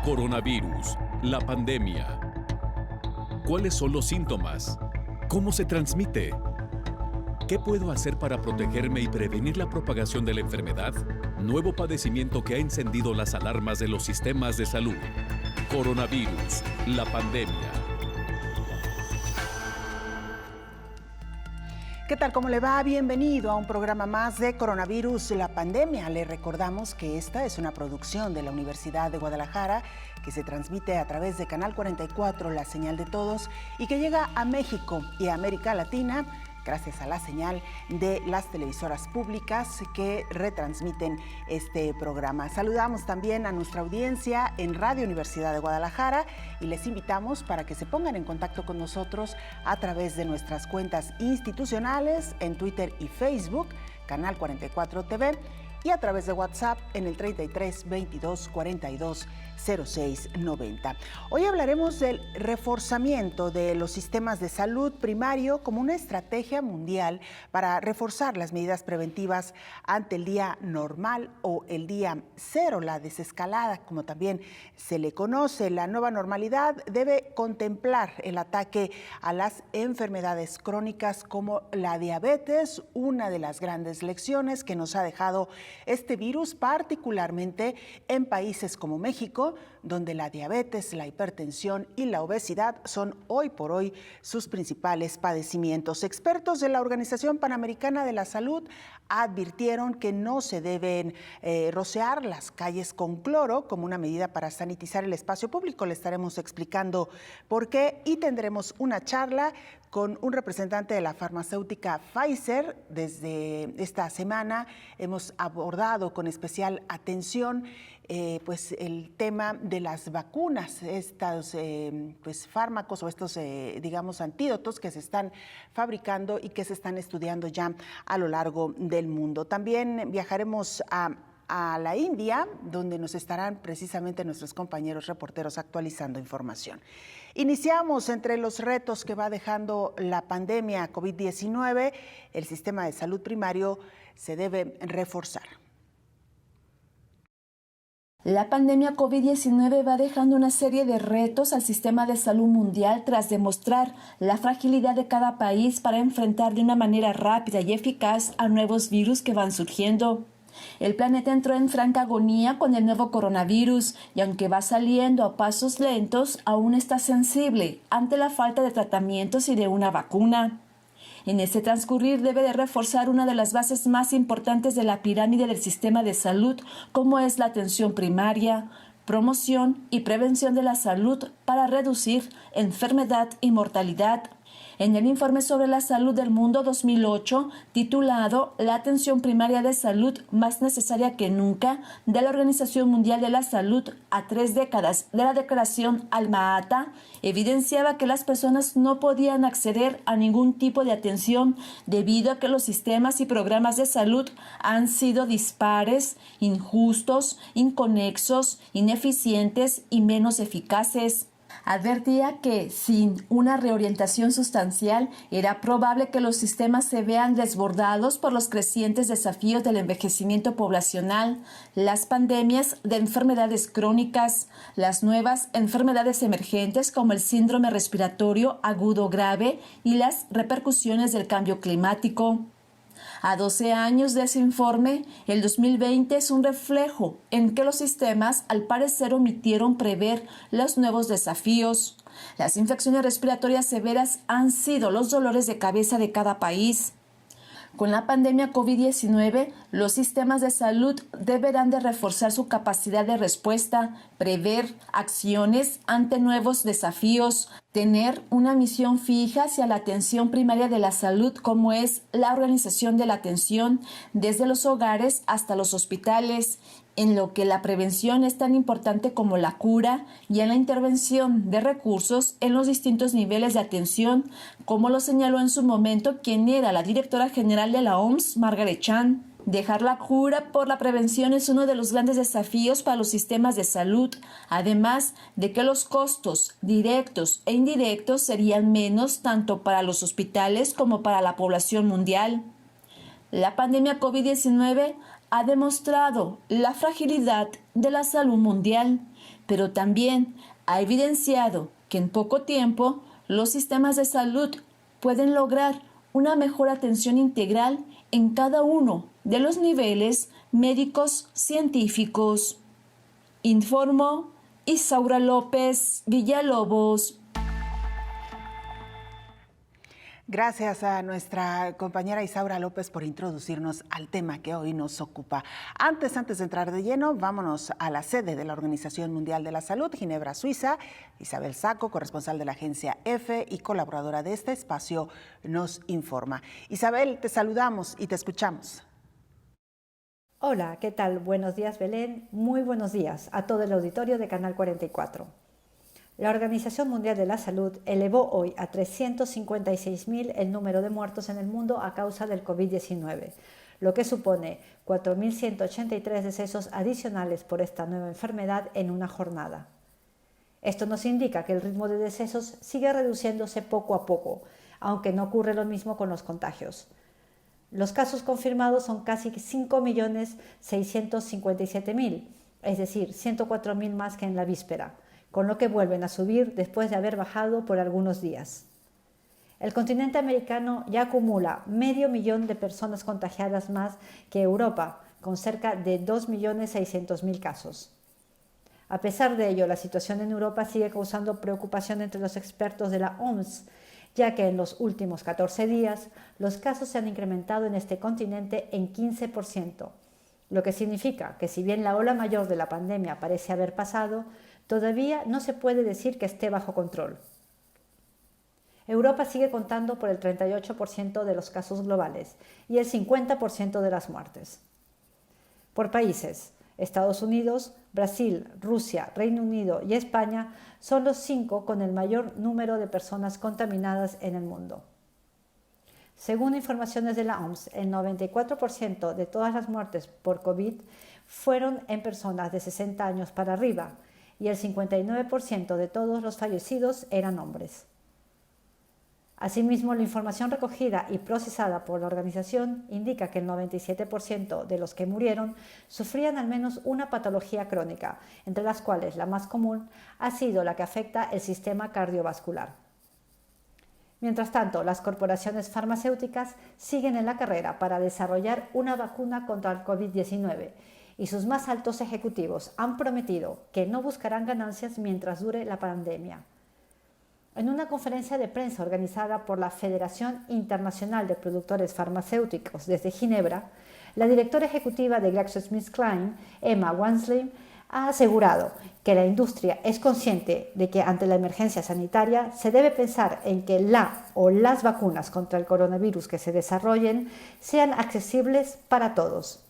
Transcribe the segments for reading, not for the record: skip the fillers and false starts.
Coronavirus, la pandemia. ¿Cuáles son los síntomas? ¿Cómo se transmite? ¿Qué puedo hacer para protegerme y prevenir la propagación de la enfermedad? Nuevo padecimiento que ha encendido las alarmas de los sistemas de salud. Coronavirus, la pandemia. ¿Qué tal? ¿Cómo le va? Bienvenido a un programa más de Coronavirus, la pandemia. Le recordamos que esta es una producción de la Universidad de Guadalajara que se transmite a través de Canal 44, la señal de todos, y que llega a México y a América Latina gracias a la señal de las televisoras públicas que retransmiten este programa. Saludamos también a nuestra audiencia en Radio Universidad de Guadalajara y les invitamos para que se pongan en contacto con nosotros a través de nuestras cuentas institucionales en Twitter y Facebook, Canal 44 TV, y a través de WhatsApp en el 33 22 42 06 90. Hoy hablaremos del reforzamiento de los sistemas de salud primario como una estrategia mundial para reforzar las medidas preventivas ante el día normal o el día cero, la desescalada, como también se le conoce. La nueva normalidad debe contemplar el ataque a las enfermedades crónicas como la diabetes, una de las grandes lecciones que nos ha dejado este virus, particularmente en países como México, donde la diabetes, la hipertensión y la obesidad son hoy por hoy sus principales padecimientos. Expertos de la Organización Panamericana de la Salud advirtieron que no se deben rociar las calles con cloro como una medida para sanitizar el espacio público. Le estaremos explicando por qué y tendremos una charla con un representante de la farmacéutica Pfizer. Desde esta semana hemos abordado con especial atención pues el tema de las vacunas, estos fármacos o estos digamos antídotos que se están fabricando y que se están estudiando ya a lo largo del mundo. También viajaremos a la India, donde nos estarán precisamente nuestros compañeros reporteros actualizando información. Iniciamos entre los retos que va dejando la pandemia COVID-19, el sistema de salud primario se debe reforzar. La pandemia COVID-19 va dejando una serie de retos al sistema de salud mundial tras demostrar la fragilidad de cada país para enfrentar de una manera rápida y eficaz a nuevos virus que van surgiendo. El planeta entró en franca agonía con el nuevo coronavirus y aunque va saliendo a pasos lentos, aún está sensible ante la falta de tratamientos y de una vacuna. En este transcurrir debe de reforzar una de las bases más importantes de la pirámide del sistema de salud, como es la atención primaria, promoción y prevención de la salud para reducir enfermedad y mortalidad. En el informe sobre la salud del mundo 2008, titulado La atención primaria de salud más necesaria que nunca, de la Organización Mundial de la Salud a 3 décadas de la declaración Alma-Ata, evidenciaba que las personas no podían acceder a ningún tipo de atención debido a que los sistemas y programas de salud han sido dispares, injustos, inconexos, ineficientes y menos eficaces. Advertía que sin una reorientación sustancial era probable que los sistemas se vean desbordados por los crecientes desafíos del envejecimiento poblacional, las pandemias de enfermedades crónicas, las nuevas enfermedades emergentes como el síndrome respiratorio agudo grave y las repercusiones del cambio climático. A 12 años de ese informe, el 2020 es un reflejo en que los sistemas al parecer omitieron prever los nuevos desafíos. Las infecciones respiratorias severas han sido los dolores de cabeza de cada país. Con la pandemia COVID-19, los sistemas de salud deberán de reforzar su capacidad de respuesta, prever acciones ante nuevos desafíos, tener una misión fija hacia la atención primaria de la salud, como es la organización de la atención desde los hogares hasta los hospitales, en lo que la prevención es tan importante como la cura y en la intervención de recursos en los distintos niveles de atención, como lo señaló en su momento quien era la directora general de la OMS, Margaret Chan. Dejar la cura por la prevención es uno de los grandes desafíos para los sistemas de salud, además de que los costos directos e indirectos serían menos tanto para los hospitales como para la población mundial. La pandemia COVID-19 ha demostrado la fragilidad de la salud mundial, pero también ha evidenciado que en poco tiempo los sistemas de salud pueden lograr una mejor atención integral en cada uno de los niveles médicos científicos. Informó Isaura López Villalobos. Gracias a nuestra compañera Isaura López por introducirnos al tema que hoy nos ocupa. Antes de entrar de lleno, vámonos a la sede de la Organización Mundial de la Salud, Ginebra, Suiza. Isabel Saco, corresponsal de la agencia EFE y colaboradora de este espacio, nos informa. Isabel, te saludamos y te escuchamos. Hola, ¿qué tal? Buenos días, Belén. Muy buenos días a todo el auditorio de Canal 44. La Organización Mundial de la Salud elevó hoy a 356.000 el número de muertos en el mundo a causa del COVID-19, lo que supone 4.183 decesos adicionales por esta nueva enfermedad en una jornada. Esto nos indica que el ritmo de decesos sigue reduciéndose poco a poco, aunque no ocurre lo mismo con los contagios. Los casos confirmados son casi 5.657.000, es decir, 104.000 más que en la víspera, con lo que vuelven a subir después de haber bajado por algunos días. El continente americano ya acumula 500.000 de personas contagiadas más que Europa, con cerca de 2.600.000 casos. A pesar de ello, la situación en Europa sigue causando preocupación entre los expertos de la OMS, ya que en los últimos 14 días los casos se han incrementado en este continente en 15%, lo que significa que si bien la ola mayor de la pandemia parece haber pasado, todavía no se puede decir que esté bajo control. Europa sigue contando por el 38% de los casos globales y el 50% de las muertes. Por países, Estados Unidos, Brasil, Rusia, Reino Unido y España son los 5 con el mayor número de personas contaminadas en el mundo. Según informaciones de la OMS, el 94% de todas las muertes por COVID fueron en personas de 60 años para arriba y el 59% de todos los fallecidos eran hombres. Asimismo, la información recogida y procesada por la organización indica que el 97% de los que murieron sufrían al menos una patología crónica, entre las cuales la más común ha sido la que afecta el sistema cardiovascular. Mientras tanto, las corporaciones farmacéuticas siguen en la carrera para desarrollar una vacuna contra el COVID-19 y sus más altos ejecutivos han prometido que no buscarán ganancias mientras dure la pandemia. En una conferencia de prensa organizada por la Federación Internacional de Productores Farmacéuticos desde Ginebra, la directora ejecutiva de GlaxoSmithKline, Emma Walmsley, ha asegurado que la industria es consciente de que ante la emergencia sanitaria se debe pensar en que la o las vacunas contra el coronavirus que se desarrollen sean accesibles para todos.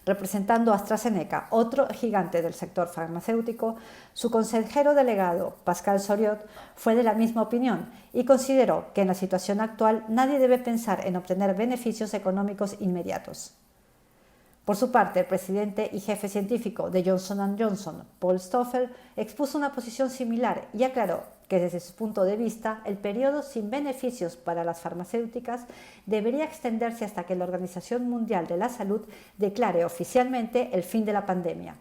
Representando a AstraZeneca, otro gigante del sector farmacéutico, su consejero delegado, Pascal Soriot, fue de la misma opinión y consideró que en la situación actual nadie debe pensar en obtener beneficios económicos inmediatos. Por su parte, el presidente y jefe científico de Johnson & Johnson, Paul Stoffel, expuso una posición similar y aclaró que desde su punto de vista el periodo sin beneficios para las farmacéuticas debería extenderse hasta que la Organización Mundial de la Salud declare oficialmente el fin de la pandemia.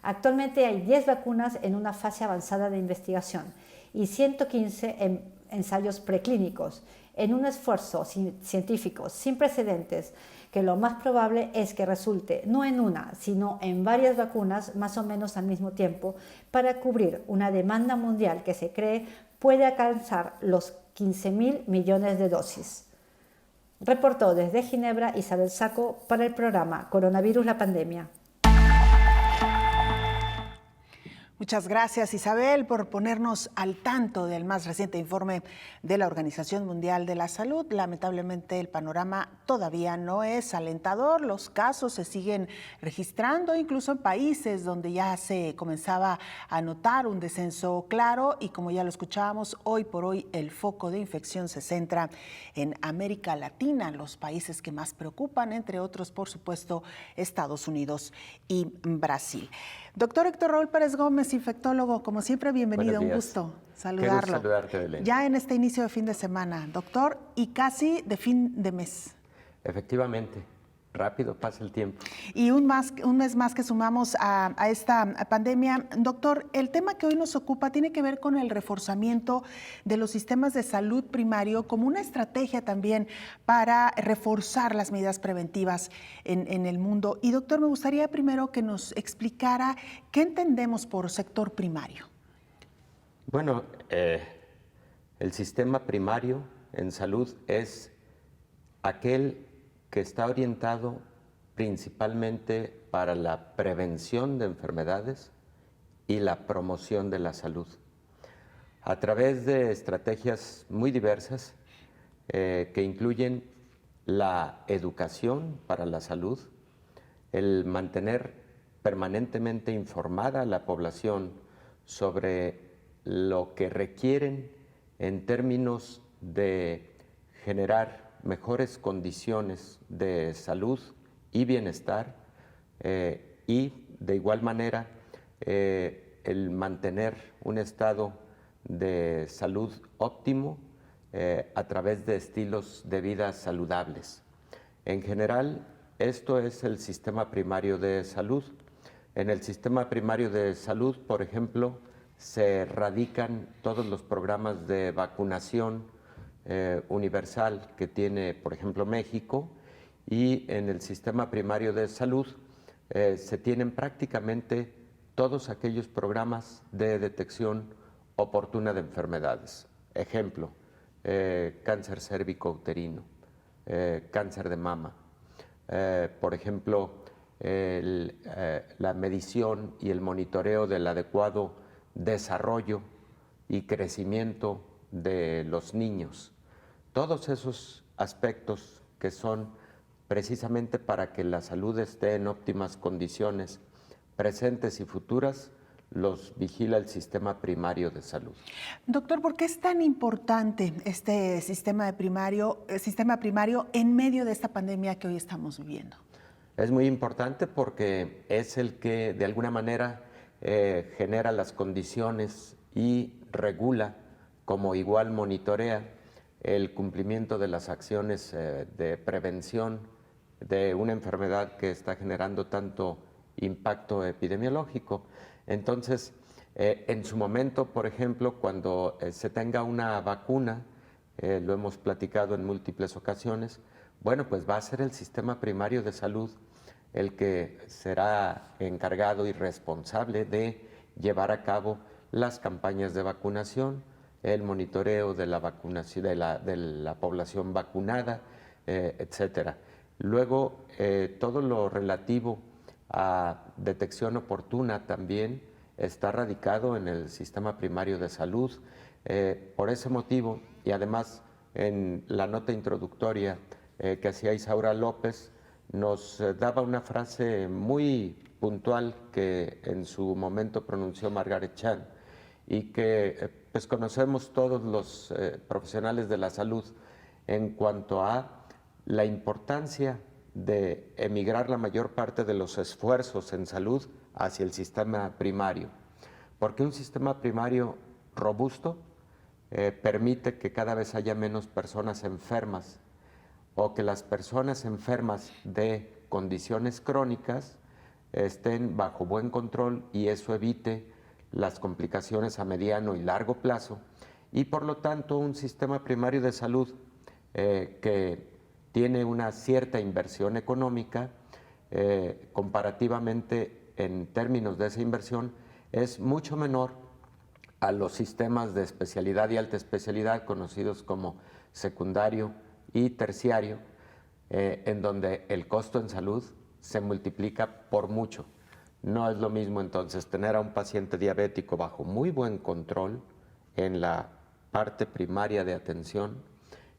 Actualmente hay 10 vacunas en una fase avanzada de investigación y 115 en ensayos preclínicos, en un esfuerzo científico sin precedentes que lo más probable es que resulte no en una, sino en varias vacunas más o menos al mismo tiempo para cubrir una demanda mundial que se cree puede alcanzar los 15.000 millones de dosis. Reportó desde Ginebra Isabel Saco para el programa Coronavirus la Pandemia. Muchas gracias, Isabel, por ponernos al tanto del más reciente informe de la Organización Mundial de la Salud. Lamentablemente, el panorama todavía no es alentador. Los casos se siguen registrando, incluso en países donde ya se comenzaba a notar un descenso claro. Y como ya lo escuchábamos, hoy por hoy el foco de infección se centra en América Latina, los países que más preocupan, entre otros, por supuesto, Estados Unidos y Brasil. Doctor Héctor Raúl Pérez Gómez, infectólogo, como siempre, bienvenido, un gusto saludarlo. Qué gusto saludarte, Belén. Ya en este inicio de fin de semana, doctor, y casi de fin de mes. Efectivamente, rápido pasa el tiempo. Y un mes más que sumamos a esta pandemia. Doctor, el tema que hoy nos ocupa tiene que ver con el reforzamiento de los sistemas de salud primario como una estrategia también para reforzar las medidas preventivas en el mundo. Y doctor, me gustaría primero que nos explicara qué entendemos por sector primario. Bueno, el sistema primario en salud es aquel que está orientado principalmente para la prevención de enfermedades y la promoción de la salud. A través de estrategias muy diversas que incluyen la educación para la salud, el mantener permanentemente informada a la población sobre lo que requieren en términos de generar mejores condiciones de salud y bienestar y de igual manera el mantener un estado de salud óptimo a través de estilos de vida saludables. En general, esto es el sistema primario de salud. En el sistema primario de salud, por ejemplo, se radican todos los programas de vacunación universal que tiene, por ejemplo, México, y en el sistema primario de salud se tienen prácticamente todos aquellos programas de detección oportuna de enfermedades. Ejemplo, cáncer cérvico-uterino, cáncer de mama, por ejemplo, la medición y el monitoreo del adecuado desarrollo y crecimiento de los niños. Todos esos aspectos que son precisamente para que la salud esté en óptimas condiciones presentes y futuras, los vigila el sistema primario de salud. Doctor, ¿por qué es tan importante este sistema primario en medio de esta pandemia que hoy estamos viviendo? Es muy importante porque es el que de alguna manera genera las condiciones y regula, como igual monitorea el cumplimiento de las acciones de prevención de una enfermedad que está generando tanto impacto epidemiológico. Entonces, en su momento, por ejemplo, cuando se tenga una vacuna, lo hemos platicado en múltiples ocasiones, bueno, pues va a ser el sistema primario de salud el que será encargado y responsable de llevar a cabo las campañas de vacunación, el monitoreo de la vacunación de la población vacunada, etcétera. Luego, todo lo relativo a detección oportuna también está radicado en el sistema primario de salud. Por ese motivo, y además en la nota introductoria que hacía Isaura López, nos daba una frase muy puntual que en su momento pronunció Margaret Chan y que pues conocemos todos los profesionales de la salud en cuanto a la importancia de emigrar la mayor parte de los esfuerzos en salud hacia el sistema primario, porque un sistema primario robusto permite que cada vez haya menos personas enfermas o que las personas enfermas de condiciones crónicas estén bajo buen control y eso evite las complicaciones a mediano y largo plazo, y por lo tanto un sistema primario de salud que tiene una cierta inversión económica, comparativamente en términos de esa inversión, es mucho menor a los sistemas de especialidad y alta especialidad conocidos como secundario y terciario, en donde el costo en salud se multiplica por mucho. No es lo mismo entonces tener a un paciente diabético bajo muy buen control en la parte primaria de atención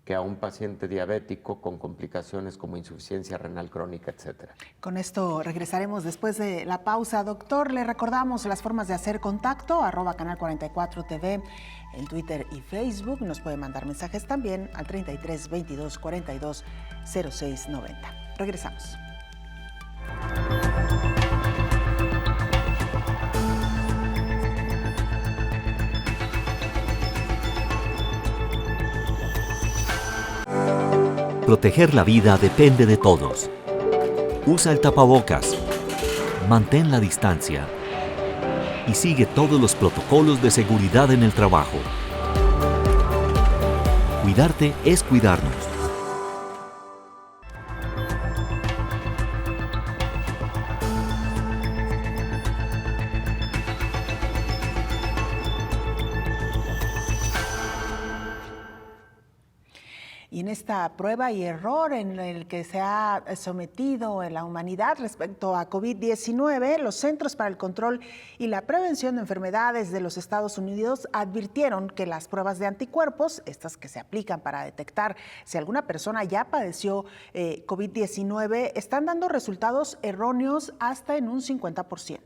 que a un paciente diabético con complicaciones como insuficiencia renal crónica, etc. Con esto regresaremos después de la pausa. Doctor, le recordamos las formas de hacer contacto, @canal44tv en Twitter y Facebook. Nos puede mandar mensajes también al 33 22 42 06 90. Regresamos. Proteger la vida depende de todos. Usa el tapabocas, mantén la distancia y sigue todos los protocolos de seguridad en el trabajo. Cuidarte es cuidarnos. Y en esta prueba y error en el que se ha sometido la humanidad respecto a COVID-19, los Centros para el Control y la Prevención de Enfermedades de los Estados Unidos advirtieron que las pruebas de anticuerpos, estas que se aplican para detectar si alguna persona ya padeció COVID-19, están dando resultados erróneos hasta en un 50%.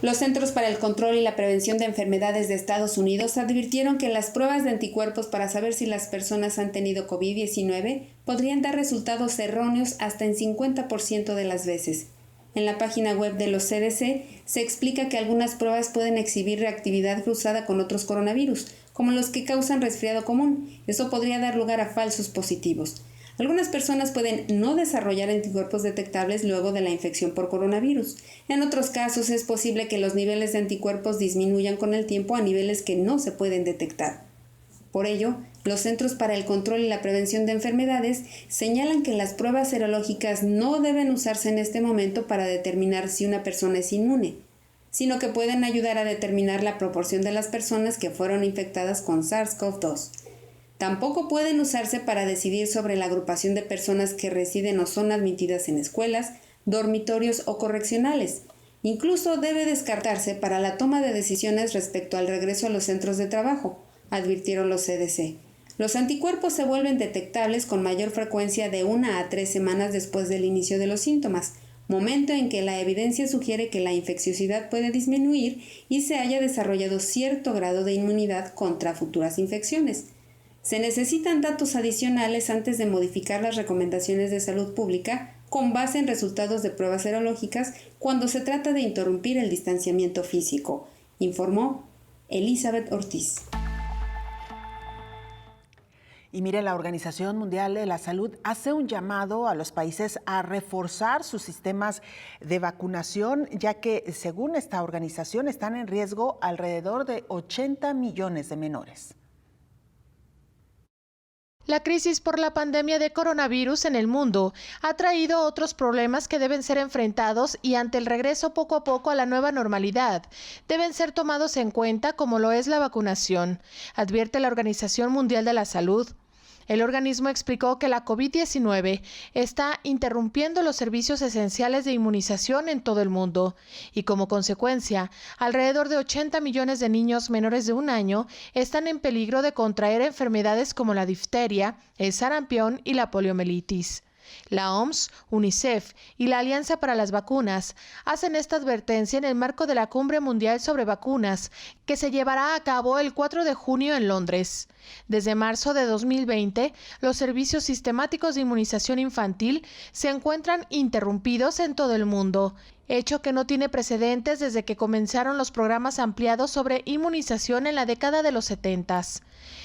Los Centros para el Control y la Prevención de Enfermedades de Estados Unidos advirtieron que las pruebas de anticuerpos para saber si las personas han tenido COVID-19 podrían dar resultados erróneos hasta en 50% de las veces. En la página web de los CDC se explica que algunas pruebas pueden exhibir reactividad cruzada con otros coronavirus, como los que causan resfriado común. Eso podría dar lugar a falsos positivos. Algunas personas pueden no desarrollar anticuerpos detectables luego de la infección por coronavirus. En otros casos es posible que los niveles de anticuerpos disminuyan con el tiempo a niveles que no se pueden detectar. Por ello, los Centros para el Control y la Prevención de Enfermedades señalan que las pruebas serológicas no deben usarse en este momento para determinar si una persona es inmune, sino que pueden ayudar a determinar la proporción de las personas que fueron infectadas con SARS-CoV-2. Tampoco pueden usarse para decidir sobre la agrupación de personas que residen o son admitidas en escuelas, dormitorios o correccionales. Incluso debe descartarse para la toma de decisiones respecto al regreso a los centros de trabajo, advirtieron los CDC. Los anticuerpos se vuelven detectables con mayor frecuencia de 1 a 3 semanas después del inicio de los síntomas, momento en que la evidencia sugiere que la infecciosidad puede disminuir y se haya desarrollado cierto grado de inmunidad contra futuras infecciones. Se necesitan datos adicionales antes de modificar las recomendaciones de salud pública con base en resultados de pruebas serológicas cuando se trata de interrumpir el distanciamiento físico, informó Elizabeth Ortiz. Y mire, la Organización Mundial de la Salud hace un llamado a los países a reforzar sus sistemas de vacunación, ya que, según esta organización, están en riesgo alrededor de 80 millones de menores. La crisis por la pandemia de coronavirus en el mundo ha traído otros problemas que deben ser enfrentados y ante el regreso poco a poco a la nueva normalidad, deben ser tomados en cuenta como lo es la vacunación, advierte la Organización Mundial de la Salud. El organismo explicó que la COVID-19 está interrumpiendo los servicios esenciales de inmunización en todo el mundo y como consecuencia, alrededor de 80 millones de niños menores de 1 año están en peligro de contraer enfermedades como la difteria, el sarampión y la poliomielitis. La OMS, UNICEF y la Alianza para las Vacunas hacen esta advertencia en el marco de la Cumbre Mundial sobre Vacunas, que se llevará a cabo el 4 de junio en Londres. Desde marzo de 2020, los servicios sistemáticos de inmunización infantil se encuentran interrumpidos en todo el mundo, hecho que no tiene precedentes desde que comenzaron los programas ampliados sobre inmunización en la década de los 70s.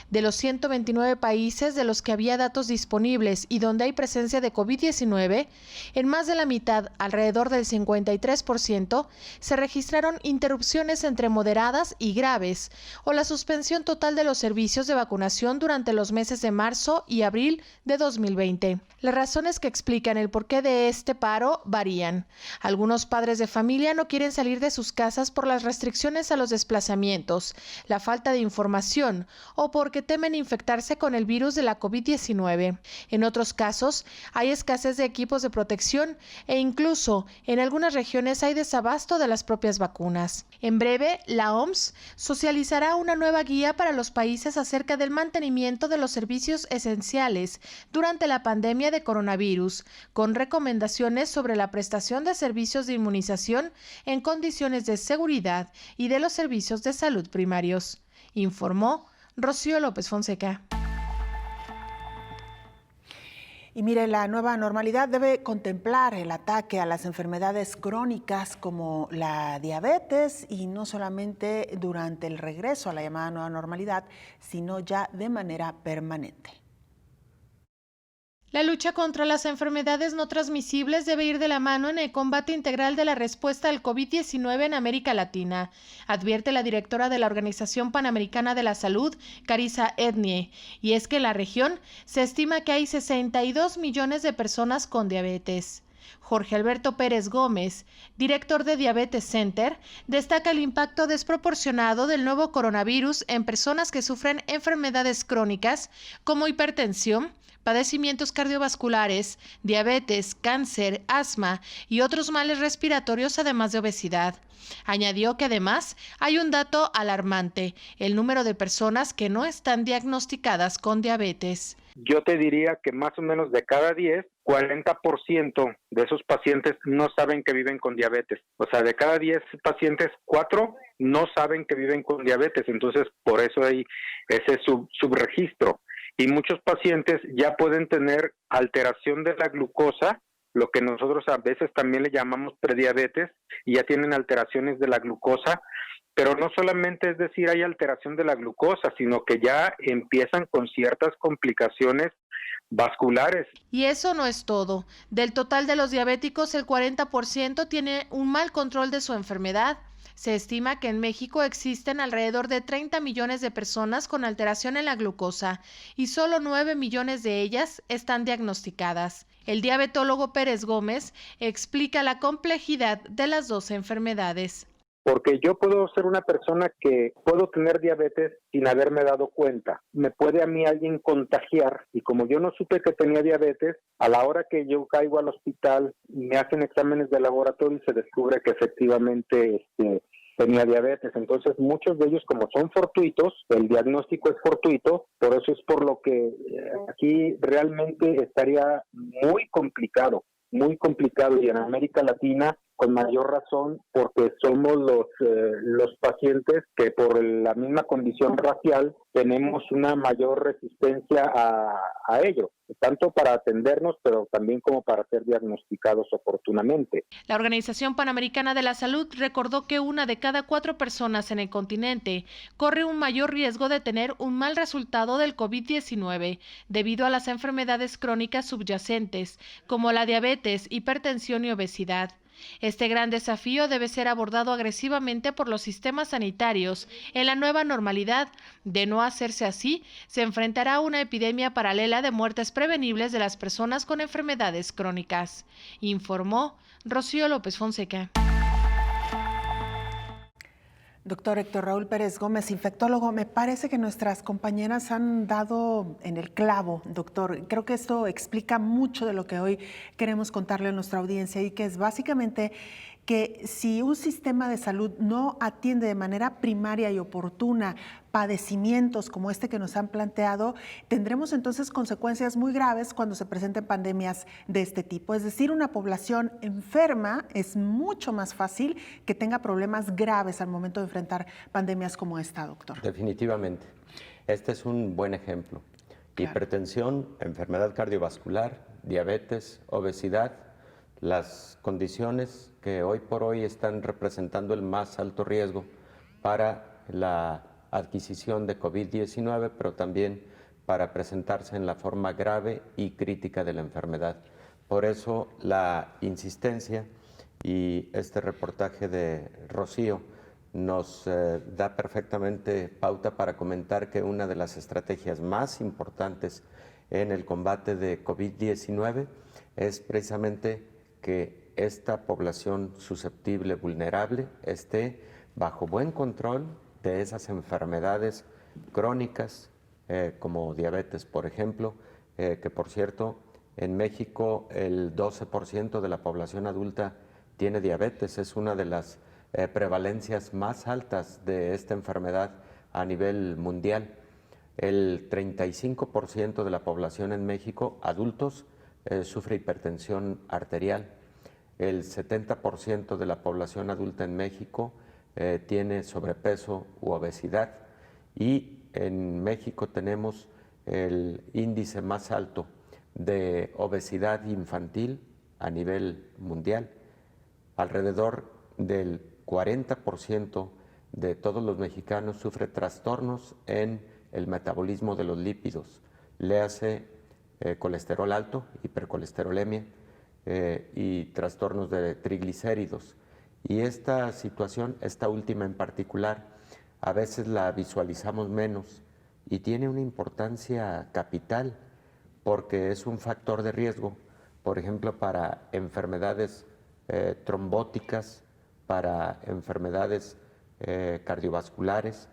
De los 129 países de los que había datos disponibles y donde hay presencia de COVID-19, en más de la mitad, alrededor del 53%, se registraron interrupciones entre moderadas y graves, o la suspensión total de los servicios de vacunación durante los meses de marzo y abril de 2020. Las razones que explican el porqué de este paro varían. Algunos padres de familia no quieren salir de sus casas por las restricciones a los desplazamientos, la falta de información o porque temen infectarse con el virus de la COVID-19. En otros casos, hay escasez de equipos de protección e incluso en algunas regiones hay desabasto de las propias vacunas. En breve, la OMS socializará una nueva guía para los países acerca del mantenimiento de los servicios esenciales durante la pandemia de coronavirus, con recomendaciones sobre la prestación de servicios de inmunización en condiciones de seguridad y de los servicios de salud primarios, informó Rocío López Fonseca. Y mire, la nueva normalidad debe contemplar el ataque a las enfermedades crónicas como la diabetes y no solamente durante el regreso a la llamada nueva normalidad, sino ya de manera permanente. La lucha contra las enfermedades no transmisibles debe ir de la mano en el combate integral de la respuesta al COVID-19 en América Latina, advierte la directora de la Organización Panamericana de la Salud, Carissa Ednie, y es que en la región se estima que hay 62 millones de personas con diabetes. Jorge Alberto Pérez Gómez, director de Diabetes Center, destaca el impacto desproporcionado del nuevo coronavirus en personas que sufren enfermedades crónicas como hipertensión, padecimientos cardiovasculares, diabetes, cáncer, asma y otros males respiratorios, además de obesidad. Añadió que además hay un dato alarmante, el número de personas que no están diagnosticadas con diabetes. Yo te diría que más o menos de cada 10, 40% de esos pacientes no saben que viven con diabetes. O sea, de cada 10 pacientes, 4 no saben que viven con diabetes. Entonces, por eso hay ese subregistro. Y muchos pacientes ya pueden tener alteración de la glucosa, lo que nosotros a veces también le llamamos prediabetes, y ya tienen alteraciones de la glucosa. Pero no solamente es decir hay alteración de la glucosa, sino que ya empiezan con ciertas complicaciones vasculares. Y eso no es todo. Del total de los diabéticos, el 40% tiene un mal control de su enfermedad. Se estima que en México existen alrededor de 30 millones de personas con alteración en la glucosa y solo 9 millones de ellas están diagnosticadas. El diabetólogo Pérez Gómez explica la complejidad de las dos enfermedades. Porque yo puedo ser una persona que puedo tener diabetes sin haberme dado cuenta. Me puede a mí alguien contagiar y como yo no supe que tenía diabetes, a la hora que yo caigo al hospital me hacen exámenes de laboratorio y se descubre que efectivamente tenía diabetes. Entonces muchos de ellos, como son fortuitos, el diagnóstico es fortuito, por eso es por lo que aquí realmente estaría muy complicado y en América Latina con mayor razón porque somos los pacientes que por la misma condición racial tenemos una mayor resistencia a ello, tanto para atendernos pero también como para ser diagnosticados oportunamente. La Organización Panamericana de la Salud recordó que 1 de cada 4 personas en el continente corre un mayor riesgo de tener un mal resultado del COVID-19 debido a las enfermedades crónicas subyacentes como la diabetes, hipertensión y obesidad. Este gran desafío debe ser abordado agresivamente por los sistemas sanitarios en la nueva normalidad. De no hacerse así, se enfrentará a una epidemia paralela de muertes prevenibles de las personas con enfermedades crónicas, informó Rocío López Fonseca. Doctor Héctor Raúl Pérez Gómez, infectólogo, me parece que nuestras compañeras han dado en el clavo, doctor. Creo que esto explica mucho de lo que hoy queremos contarle a nuestra audiencia y que es básicamente que si un sistema de salud no atiende de manera primaria y oportuna padecimientos como este que nos han planteado, tendremos entonces consecuencias muy graves cuando se presenten pandemias de este tipo. Es decir, una población enferma es mucho más fácil que tenga problemas graves al momento de enfrentar pandemias como esta, doctor. Definitivamente. Este es un buen ejemplo. Claro. Hipertensión, enfermedad cardiovascular, diabetes, obesidad, las condiciones que hoy por hoy están representando el más alto riesgo para la adquisición de COVID-19, pero también para presentarse en la forma grave y crítica de la enfermedad. Por eso la insistencia y este reportaje de Rocío nos da perfectamente pauta para comentar que una de las estrategias más importantes en el combate de COVID-19 es precisamente que esta población susceptible, vulnerable, esté bajo buen control de esas enfermedades crónicas, como diabetes, por ejemplo, que por cierto, en México el 12% de la población adulta tiene diabetes, es una de las prevalencias más altas de esta enfermedad a nivel mundial. El 35% de la población en México, adultos, sufre hipertensión arterial. El 70% de la población adulta en México tiene sobrepeso u obesidad y en México tenemos el índice más alto de obesidad infantil a nivel mundial. Alrededor del 40% de todos los mexicanos sufre trastornos en el metabolismo de los lípidos, léase colesterol alto, hipercolesterolemia y trastornos de triglicéridos. Y esta situación, esta última en particular, a veces la visualizamos menos y tiene una importancia capital porque es un factor de riesgo, por ejemplo, para enfermedades trombóticas, para enfermedades cardiovasculares,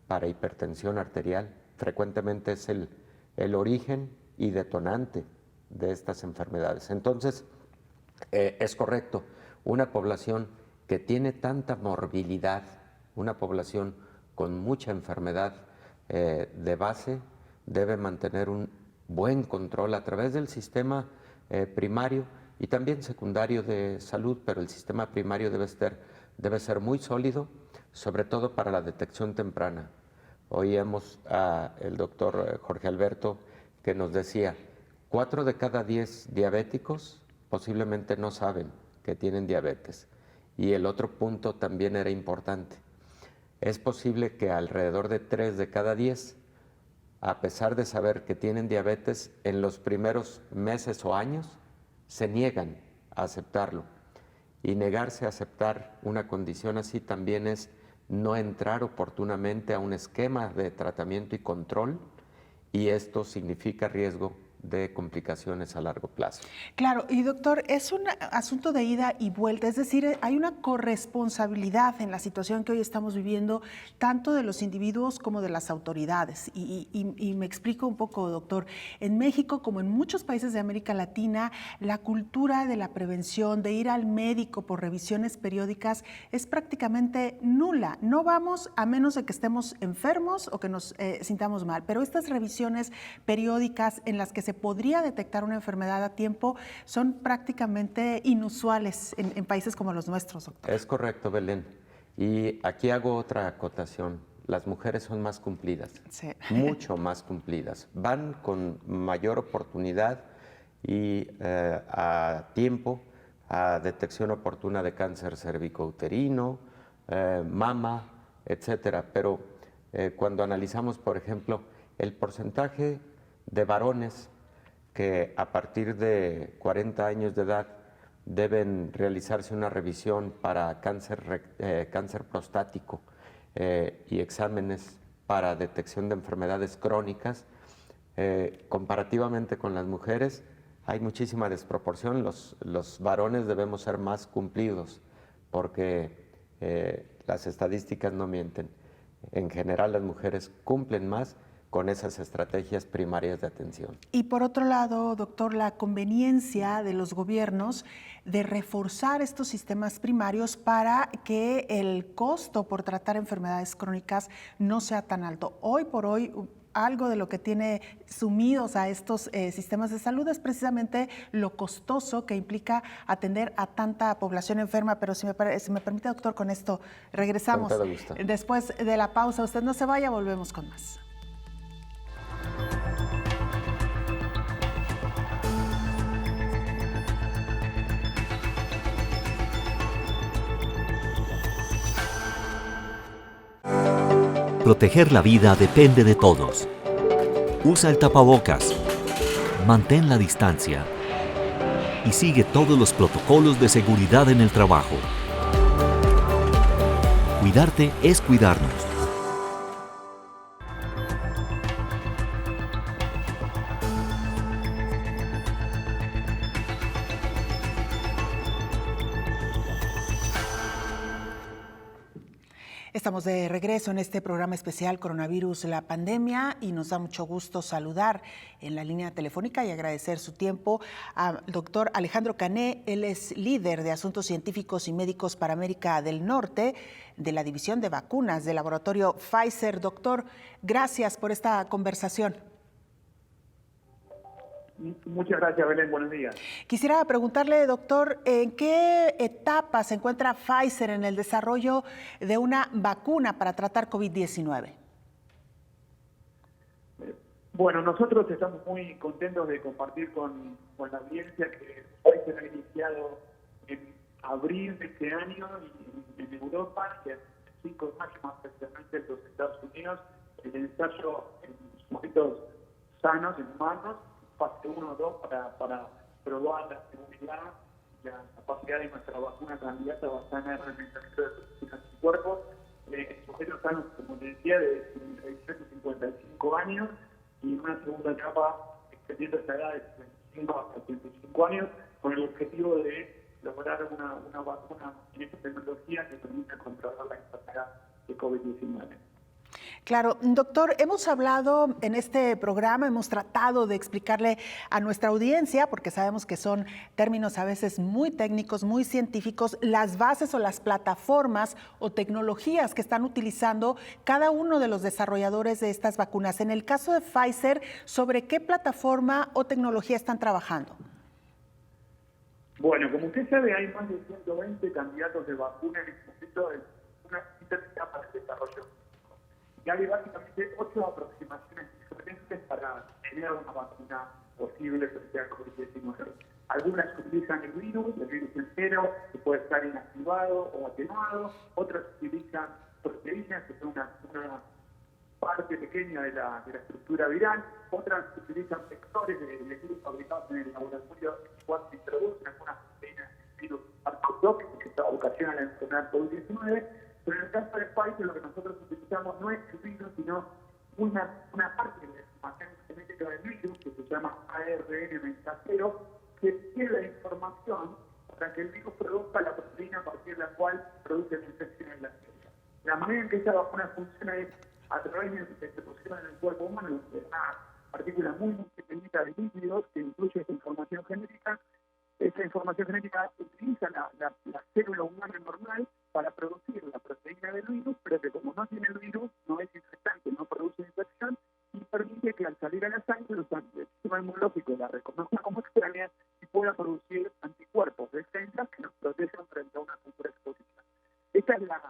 para hipertensión arterial. Frecuentemente es el origen y detonante de estas enfermedades. Entonces, es correcto, una población que tiene tanta morbilidad, una población con mucha enfermedad de base, debe mantener un buen control a través del sistema primario y también secundario de salud, pero el sistema primario debe ser muy sólido, sobre todo para la detección temprana. Oíamos al doctor Jorge Alberto que nos decía, 4 de cada 10 diabéticos posiblemente no saben que tienen diabetes. Y el otro punto también era importante. Es posible que alrededor de 3 de cada 10, a pesar de saber que tienen diabetes, en los primeros meses o años se niegan a aceptarlo. Y negarse a aceptar una condición así también es no entrar oportunamente a un esquema de tratamiento y control, y esto significa riesgo de complicaciones a largo plazo. Claro, y doctor, es un asunto de ida y vuelta, es decir, hay una corresponsabilidad en la situación que hoy estamos viviendo, tanto de los individuos como de las autoridades. Y me explico un poco, doctor. En México, como en muchos países de América Latina, la cultura de la prevención, de ir al médico por revisiones periódicas, es prácticamente nula. No vamos a menos de que estemos enfermos o que nos sintamos mal, pero estas revisiones periódicas en las que se podría detectar una enfermedad a tiempo son prácticamente inusuales en países como los nuestros, doctor. Es correcto, Belén. Y aquí hago otra acotación. Las mujeres son más cumplidas, sí. Mucho más cumplidas. Van con mayor oportunidad y a tiempo a detección oportuna de cáncer cervicouterino, mama, etcétera. Pero cuando analizamos, por ejemplo, el porcentaje de varones que a partir de 40 años de edad deben realizarse una revisión para cáncer prostático y exámenes para detección de enfermedades crónicas, comparativamente con las mujeres hay muchísima desproporción. Los varones debemos ser más cumplidos porque las estadísticas no mienten. En general las mujeres cumplen más con esas estrategias primarias de atención. Y por otro lado, doctor, la conveniencia de los gobiernos de reforzar estos sistemas primarios para que el costo por tratar enfermedades crónicas no sea tan alto. Hoy por hoy, algo de lo que tiene sumidos a estos sistemas de salud es precisamente lo costoso que implica atender a tanta población enferma. Pero si me permite, doctor, con esto regresamos. Con todo gusto. Después de la pausa, usted no se vaya, volvemos con más. Proteger la vida depende de todos. Usa el tapabocas, mantén la distancia y sigue todos los protocolos de seguridad en el trabajo. Cuidarte es cuidarnos. Estamos de regreso en este programa especial Coronavirus, la pandemia, y nos da mucho gusto saludar en la línea telefónica y agradecer su tiempo al doctor Alejandro Cané. Él es líder de Asuntos Científicos y Médicos para América del Norte de la División de Vacunas del laboratorio Pfizer. Doctor, gracias por esta conversación. Muchas gracias, Belén. Buenos días. Quisiera preguntarle, doctor, ¿en qué etapa se encuentra Pfizer en el desarrollo de una vacuna para tratar COVID-19? Bueno, nosotros estamos muy contentos de compartir con la audiencia que Pfizer ha iniciado en abril de este año en Europa y en 5 de mayo, más especialmente en los Estados Unidos, el ensayo en sujetos sanos, en humanos, fase 1 o 2 para probar la seguridad y la capacidad de nuestra vacuna candidata basada en el rendimiento de los anticuerpos. Sujetos sanos, como te decía, de 18 a 55 años, y una segunda etapa extendiendo esta edad de 65 hasta 85 años, con el objetivo de lograr una vacuna en esta tecnología que permita controlar la enfermedad de COVID-19. Claro, doctor, hemos hablado en este programa, hemos tratado de explicarle a nuestra audiencia, porque sabemos que son términos a veces muy técnicos, muy científicos, las bases o las plataformas o tecnologías que están utilizando cada uno de los desarrolladores de estas vacunas. En el caso de Pfizer, ¿sobre qué plataforma o tecnología están trabajando? Bueno, como usted sabe, hay más de 120 candidatos de vacuna en este momento en una etapa de desarrollo. Y hay básicamente 8 aproximaciones diferentes para crear una vacuna posible frente a COVID-19. Algunas utilizan el virus entero, que puede estar inactivado o atenuado. Otras utilizan proteínas, que son una parte pequeña de la estructura viral. Otras utilizan vectores de virus fabricados en el laboratorio cuando se introducen algunas proteínas del virus SARS-CoV-2, que ocasiona la enfermedad COVID-19. Pero en el caso de Pfizer, lo que nosotros utilizamos no es el virus, sino una parte de la información genética del virus, que se llama ARN mensajero, que tiene la información para que el virus produzca la proteína a partir de la cual produce la infección en la célula. La manera en que esta vacuna funciona es a través de que se posiciona en el cuerpo humano una partícula muy pequeñita de lípidos que incluye esta información genética. Esta información genética utiliza la célula humana normal para producir la proteína del virus, pero que como no tiene el virus, no es infectante, no produce infección, y permite que al salir a la sangre el sistema inmunológico la reconozca como extraña y pueda producir anticuerpos defensas que nos protegen frente a una futura exposición. Esta es la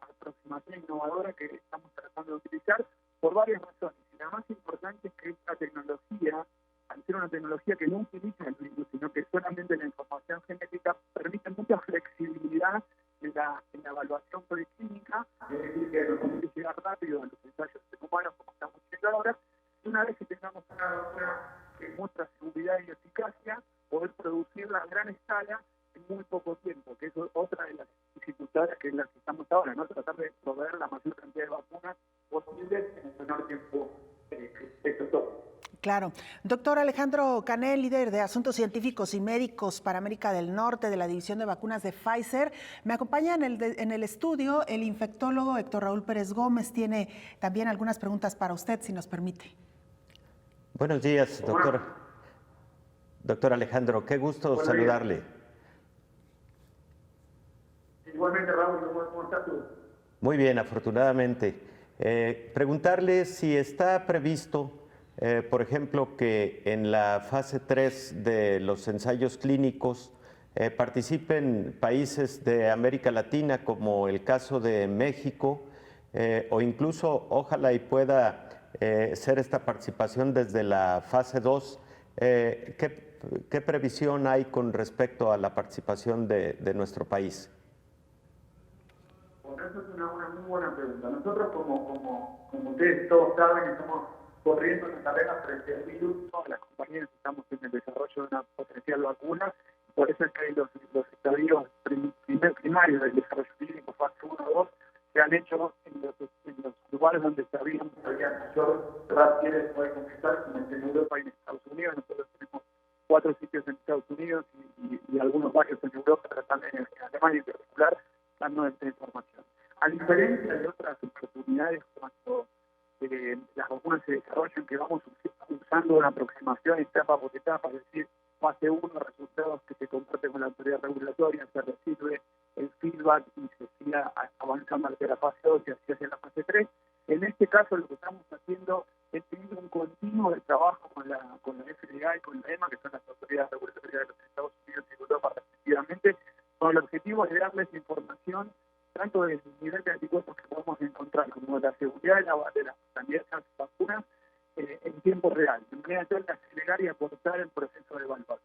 aproximación innovadora que estamos tratando de utilizar por varias razones. Y la más importante es que esta tecnología, al ser una tecnología que no utiliza el virus, sino que solamente la información genética, permite mucha flexibilidad en la evaluación preclínica, es decir, que nos permite llegar rápido a los ensayos en humanos, como estamos haciendo ahora, y una vez que tengamos una vacuna que muestra seguridad y eficacia, poder producirla a gran escala en muy poco tiempo, que es otra de las dificultades que las que estamos ahora, ¿no? Tratar de proveer la mayor cantidad de vacunas posibles en el menor tiempo esto todo. Claro. Doctor Alejandro Canel, líder de Asuntos Científicos y Médicos para América del Norte de la División de Vacunas de Pfizer. Me acompaña en el estudio el infectólogo Héctor Raúl Pérez Gómez. Tiene también algunas preguntas para usted, si nos permite. Buenos días, doctor. Doctor Alejandro, qué gusto saludarle. Igualmente, Raúl, ¿cómo estás tú? Muy bien, afortunadamente. Preguntarle si está previsto, por ejemplo, que en la fase 3 de los ensayos clínicos participen países de América Latina, como el caso de México, o incluso, ojalá y pueda ser esta participación desde la fase 2. ¿Qué previsión hay con respecto a la participación de nuestro país? Bueno, esa es una muy buena pregunta. Nosotros, como ustedes todos saben, estamos corriendo una carrera frente al virus. Todas las compañías estamos en el desarrollo de una potencial vacuna. Por eso es que hay los estadios primarios del desarrollo clínico, fase 1 o 2, se han hecho en los lugares donde sabíamos que había mayor rapidez de poder conquistar, como en Europa y en Estados Unidos. Nosotros tenemos 4 sitios en Estados Unidos y algunos varios en Europa, pero también en Alemania en particular, dando esta información. A diferencia de otras oportunidades cuando las vacunas se desarrollan, que vamos usando una aproximación etapa por etapa, es decir, fase 1, resultados que se comparten con la autoridad regulatoria, se recibe el feedback y se siga avanzando hacia la fase 2 y hacia la fase 3. En este caso, lo que estamos haciendo es tener un continuo de trabajo con la FDA y con la EMA, que son las autoridades regulatorias de los Estados Unidos y Europa respectivamente, con el objetivo de darles información tanto del nivel de anticuerpos que podemos encontrar como de la seguridad de las candidatas vacunas en tiempo real, de manera tal de acelerar y aportar el proceso de evaluación.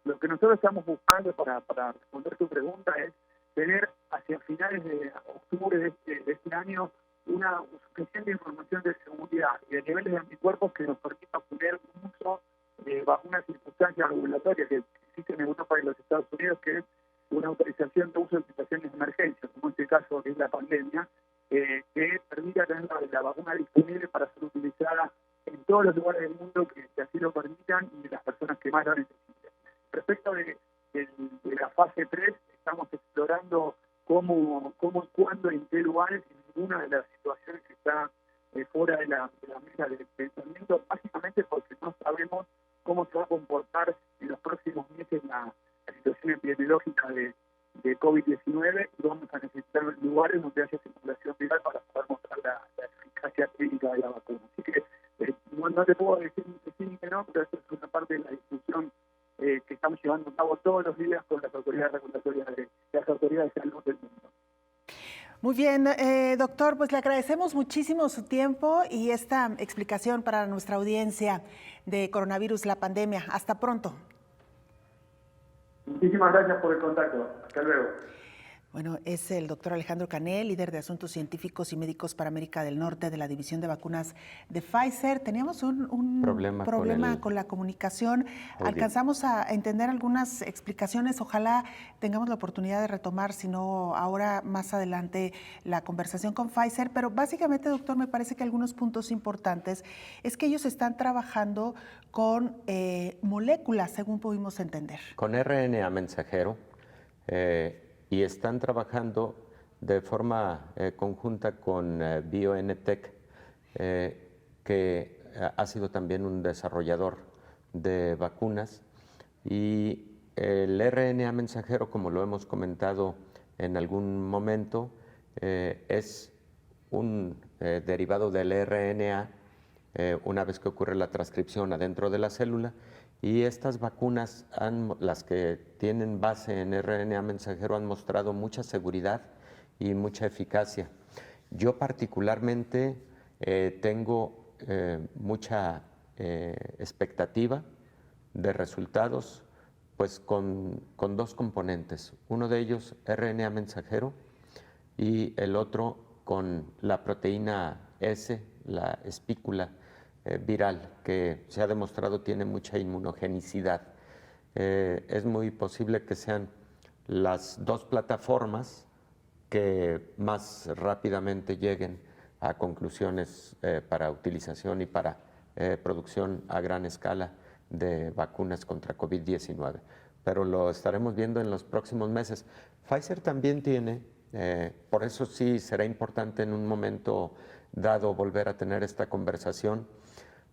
Lo que nosotros estamos buscando para responder tu pregunta es tener hacia finales de octubre de este año una suficiente información de seguridad y de niveles de anticuerpos que nos permita poner un uso bajo una circunstancia regulatoria que existe en Europa y en los Estados Unidos, que es una autorización de uso en situaciones de emergencia, como en este caso que es la pandemia, que permita tener la vacuna disponible para ser utilizada en todos los lugares del mundo que así lo permitan y de las personas que más lo necesiten. Respecto de la fase 3, estamos explorando cómo y cuándo, en qué lugares, en ninguna de las situaciones que está fuera de la mesa del pensamiento, básicamente porque no sabemos cómo se va a comportar en los próximos meses la situación epidemiológica de COVID-19 y vamos a necesitar lugares donde haya circulación viral para poder mostrar la eficacia clínica de la vacuna. Así que no te puedo decir que sí ni que no, pero eso es una parte de la discusión que estamos llevando a cabo todos los días con las autoridades regulatorias de las autoridades de salud del mundo. Muy bien, doctor, pues le agradecemos muchísimo su tiempo y esta explicación para nuestra audiencia de coronavirus, la pandemia. Hasta pronto. Muchísimas gracias por el contacto. Hasta luego. Bueno, es el doctor Alejandro Canel, líder de Asuntos Científicos y Médicos para América del Norte de la División de Vacunas de Pfizer. Teníamos un problema con la comunicación. Alcanzamos a entender algunas explicaciones. Ojalá tengamos la oportunidad de retomar, si no ahora, más adelante, la conversación con Pfizer. Pero básicamente, doctor, me parece que algunos puntos importantes es que ellos están trabajando con moléculas, según pudimos entender. Con RNA mensajero. Y están trabajando de forma conjunta con BioNTech, que ha sido también un desarrollador de vacunas. Y el RNA mensajero, como lo hemos comentado en algún momento, es un derivado del RNA una vez que ocurre la transcripción adentro de la célula. Y estas vacunas, las que tienen base en RNA mensajero, han mostrado mucha seguridad y mucha eficacia. Yo particularmente tengo mucha expectativa de resultados, pues con dos componentes. Uno de ellos, RNA mensajero, y el otro con la proteína S, la espícula viral, que se ha demostrado tiene mucha inmunogenicidad. Es muy posible que sean las dos plataformas que más rápidamente lleguen a conclusiones para utilización y para producción a gran escala de vacunas contra COVID-19. Pero lo estaremos viendo en los próximos meses. Pfizer también tiene, por eso sí será importante en un momento dado volver a tener esta conversación,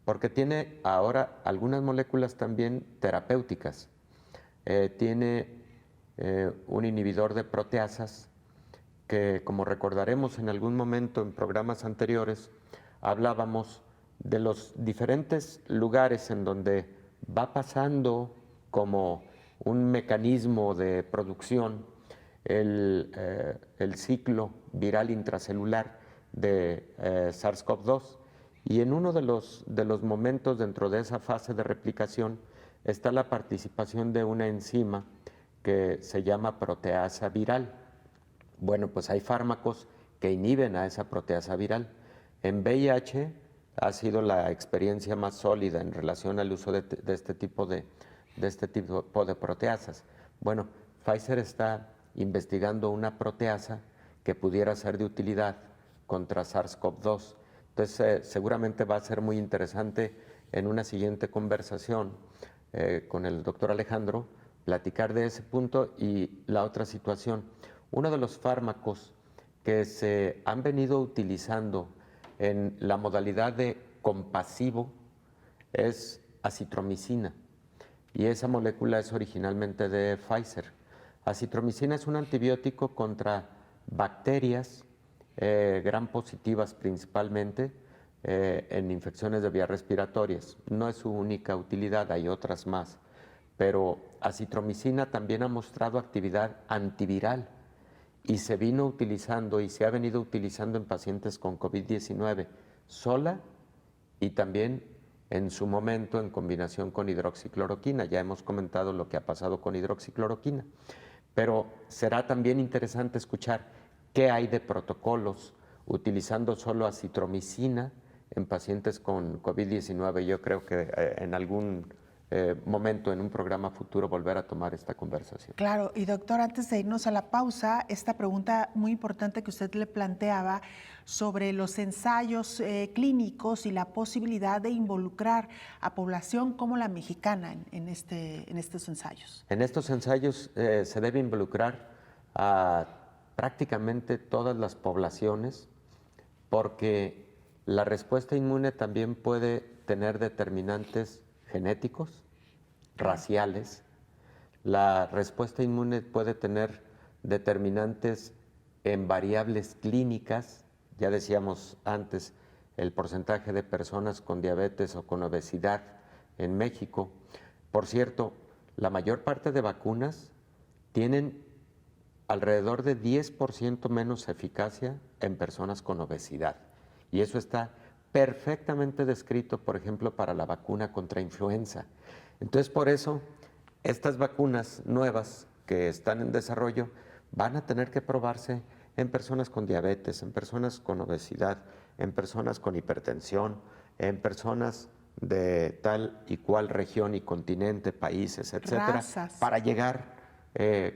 porque tiene ahora algunas moléculas también terapéuticas. Tiene un inhibidor de proteasas que, como recordaremos en algún momento en programas anteriores, hablábamos de los diferentes lugares en donde va pasando como un mecanismo de producción el ciclo viral intracelular de SARS-CoV-2. Y en uno de los momentos dentro de esa fase de replicación está la participación de una enzima que se llama proteasa viral. Bueno, pues hay fármacos que inhiben a esa proteasa viral. En VIH ha sido la experiencia más sólida en relación al uso de este tipo de proteasas. Bueno, Pfizer está investigando una proteasa que pudiera ser de utilidad contra SARS-CoV-2. Entonces, seguramente va a ser muy interesante en una siguiente conversación con el doctor Alejandro platicar de ese punto y la otra situación. Uno de los fármacos que se han venido utilizando en la modalidad de compasivo es acitromicina, y esa molécula es originalmente de Pfizer. Acitromicina es un antibiótico contra bacterias gram positivas principalmente en infecciones de vías respiratorias. No es su única utilidad, hay otras más, pero acitromicina también ha mostrado actividad antiviral y se vino utilizando y se ha venido utilizando en pacientes con COVID-19 sola y también en su momento en combinación con hidroxicloroquina. Ya hemos comentado lo que ha pasado con hidroxicloroquina, pero será también interesante escuchar qué hay de protocolos utilizando solo acitromicina en pacientes con COVID-19. Yo creo que en algún momento, en un programa futuro, volver a tomar esta conversación. Claro, y doctor, antes de irnos a la pausa, esta pregunta muy importante que usted le planteaba sobre los ensayos clínicos y la posibilidad de involucrar a población como la mexicana en estos ensayos. En estos ensayos se debe involucrar a prácticamente todas las poblaciones, porque la respuesta inmune también puede tener determinantes genéticos, raciales. La respuesta inmune puede tener determinantes en variables clínicas. Ya decíamos antes el porcentaje de personas con diabetes o con obesidad en México. Por cierto, la mayor parte de vacunas tienen alrededor de 10% menos eficacia en personas con obesidad. Y eso está perfectamente descrito, por ejemplo, para la vacuna contra influenza. Entonces, por eso, estas vacunas nuevas que están en desarrollo van a tener que probarse en personas con diabetes, en personas con obesidad, en personas con hipertensión, en personas de tal y cual región y continente, países, etcétera, razas, para llegar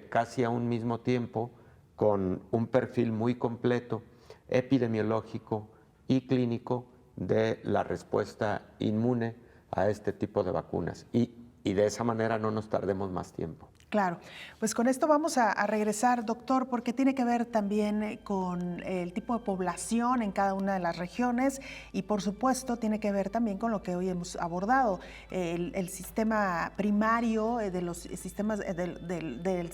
casi a un mismo tiempo con un perfil muy completo, epidemiológico y clínico, de la respuesta inmune a este tipo de vacunas y de esa manera no nos tardemos más tiempo. Claro, pues con esto vamos a regresar, doctor, porque tiene que ver también con el tipo de población en cada una de las regiones y por supuesto tiene que ver también con lo que hoy hemos abordado, el sistema primario de los sistemas del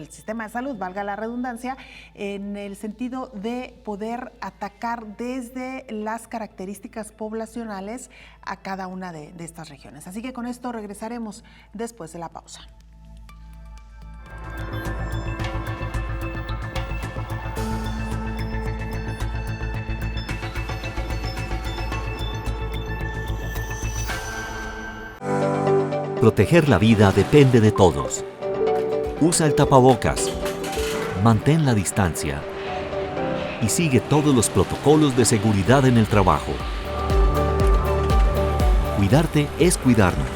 sistema de salud, valga la redundancia, en el sentido de poder atacar desde las características poblacionales a cada una de estas regiones. Así que con esto regresaremos después de la pausa. Proteger la vida depende de todos. Usa el tapabocas, mantén la distancia y sigue todos los protocolos de seguridad en el trabajo. Cuidarte es cuidarnos.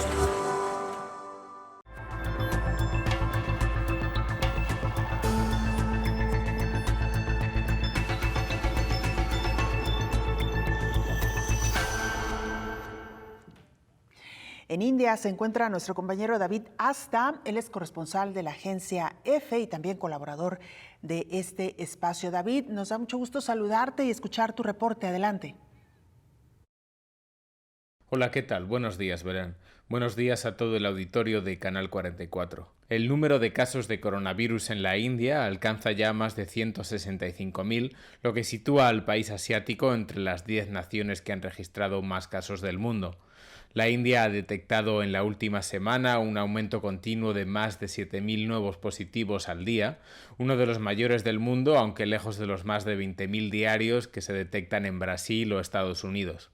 En India se encuentra nuestro compañero David Asta, él es corresponsal de la agencia EFE y también colaborador de este espacio. David, nos da mucho gusto saludarte y escuchar tu reporte. Adelante. Hola, ¿qué tal? Buenos días, Belén. Buenos días a todo el auditorio de Canal 44. El número de casos de coronavirus en la India alcanza ya más de 165.000, lo que sitúa al país asiático entre las 10 naciones que han registrado más casos del mundo. La India ha detectado en la última semana un aumento continuo de más de 7.000 nuevos positivos al día, uno de los mayores del mundo, aunque lejos de los más de 20.000 diarios que se detectan en Brasil o Estados Unidos.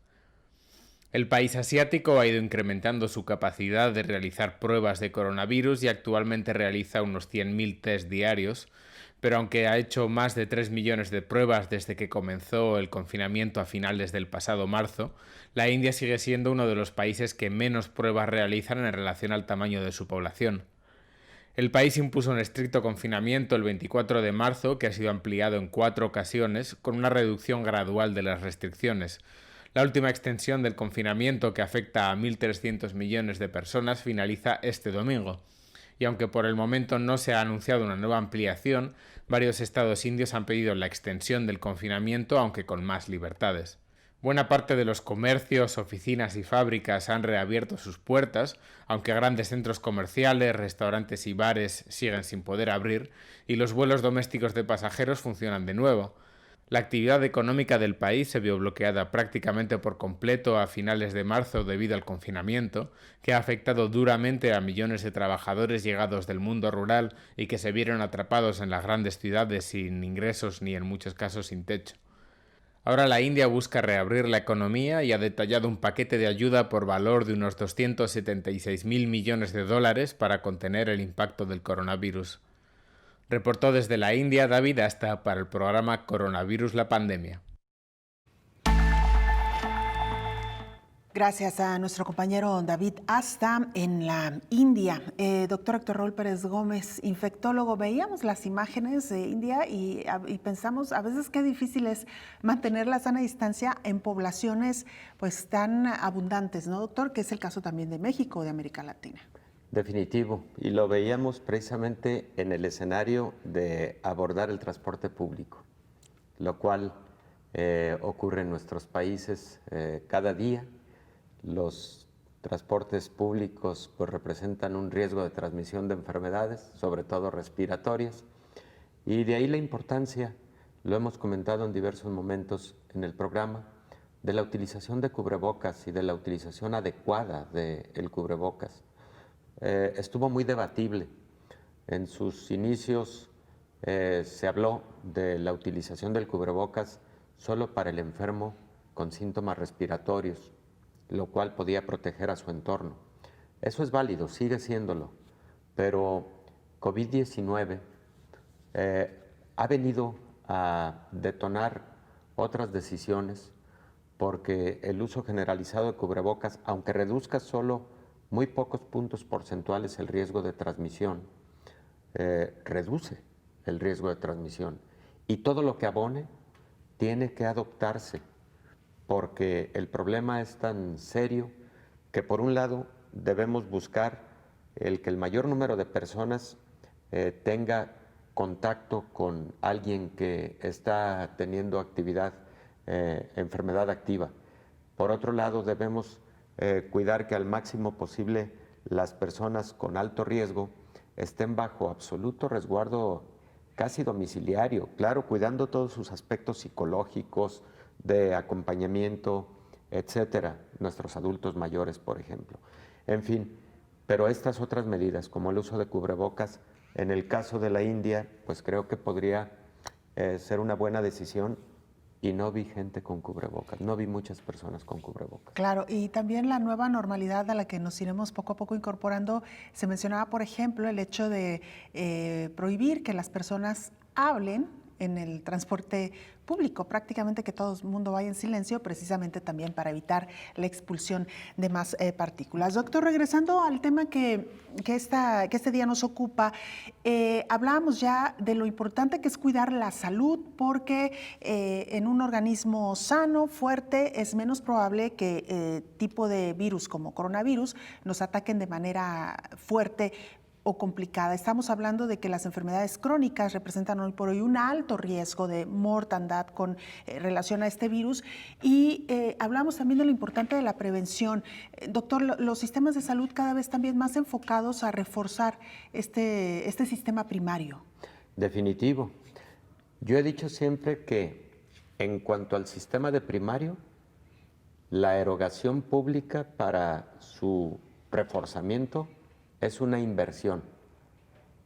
El país asiático ha ido incrementando su capacidad de realizar pruebas de coronavirus y actualmente realiza unos 100.000 test diarios, pero aunque ha hecho más de 3 millones de pruebas desde que comenzó el confinamiento a finales del pasado marzo, la India sigue siendo uno de los países que menos pruebas realizan en relación al tamaño de su población. El país impuso un estricto confinamiento el 24 de marzo, que ha sido ampliado en 4 ocasiones, con una reducción gradual de las restricciones. La última extensión del confinamiento, que afecta a 1.300 millones de personas, finaliza este domingo. Y aunque por el momento no se ha anunciado una nueva ampliación, varios estados indios han pedido la extensión del confinamiento, aunque con más libertades. Buena parte de los comercios, oficinas y fábricas han reabierto sus puertas, aunque grandes centros comerciales, restaurantes y bares siguen sin poder abrir, y los vuelos domésticos de pasajeros funcionan de nuevo. La actividad económica del país se vio bloqueada prácticamente por completo a finales de marzo debido al confinamiento, que ha afectado duramente a millones de trabajadores llegados del mundo rural y que se vieron atrapados en las grandes ciudades sin ingresos ni en muchos casos sin techo. Ahora la India busca reabrir la economía y ha detallado un paquete de ayuda por valor de unos 276.000 millones de dólares para contener el impacto del coronavirus. Reportó desde la India David Asta para el programa Coronavirus la Pandemia. Gracias a nuestro compañero David Asta en la India. Doctor Héctor Raúl Pérez Gómez, infectólogo, veíamos las imágenes de India y pensamos a veces qué difícil es mantener la sana distancia en poblaciones pues tan abundantes, ¿no, doctor? Que es el caso también de México, de América Latina. Definitivo, y lo veíamos precisamente en el escenario de abordar el transporte público, lo cual ocurre en nuestros países cada día. Los transportes públicos pues, representan un riesgo de transmisión de enfermedades, sobre todo respiratorias, y de ahí la importancia, lo hemos comentado en diversos momentos en el programa, de la utilización de cubrebocas y de la utilización adecuada del cubrebocas. Estuvo muy debatible. En sus inicios se habló de la utilización del cubrebocas solo para el enfermo con síntomas respiratorios, lo cual podía proteger a su entorno. Eso es válido, sigue siéndolo, pero COVID-19 ha venido a detonar otras decisiones porque el uso generalizado de cubrebocas, aunque reduzca solo muy pocos puntos porcentuales el riesgo de transmisión, reduce el riesgo de transmisión. Y todo lo que abone tiene que adoptarse, porque el problema es tan serio que por un lado debemos buscar el que el mayor número de personas tenga contacto con alguien que está teniendo actividad, enfermedad activa. Por otro lado debemos cuidar que al máximo posible las personas con alto riesgo estén bajo absoluto resguardo casi domiciliario, claro, cuidando todos sus aspectos psicológicos, de acompañamiento, etcétera, nuestros adultos mayores, por ejemplo. En fin, pero estas otras medidas, como el uso de cubrebocas, en el caso de la India, pues creo que podría ser una buena decisión, y no vi gente con cubrebocas, no vi muchas personas con cubrebocas. Claro, y también la nueva normalidad a la que nos iremos poco a poco incorporando, se mencionaba, por ejemplo, el hecho de prohibir que las personas hablen en el transporte público, prácticamente que todo el mundo vaya en silencio, precisamente también para evitar la expulsión de más partículas. Doctor, regresando al tema que este día nos ocupa, hablábamos ya de lo importante que es cuidar la salud, porque en un organismo sano, fuerte, es menos probable que tipo de virus como coronavirus nos ataquen de manera fuerte o complicada. Estamos hablando de que las enfermedades crónicas representan hoy por hoy un alto riesgo de mortandad con relación a este virus, y hablamos también de lo importante de la prevención. Doctor, los sistemas de salud cada vez también más enfocados a reforzar este sistema primario. Definitivo. Yo he dicho siempre que en cuanto al sistema de primario, la erogación pública para su reforzamiento es una inversión.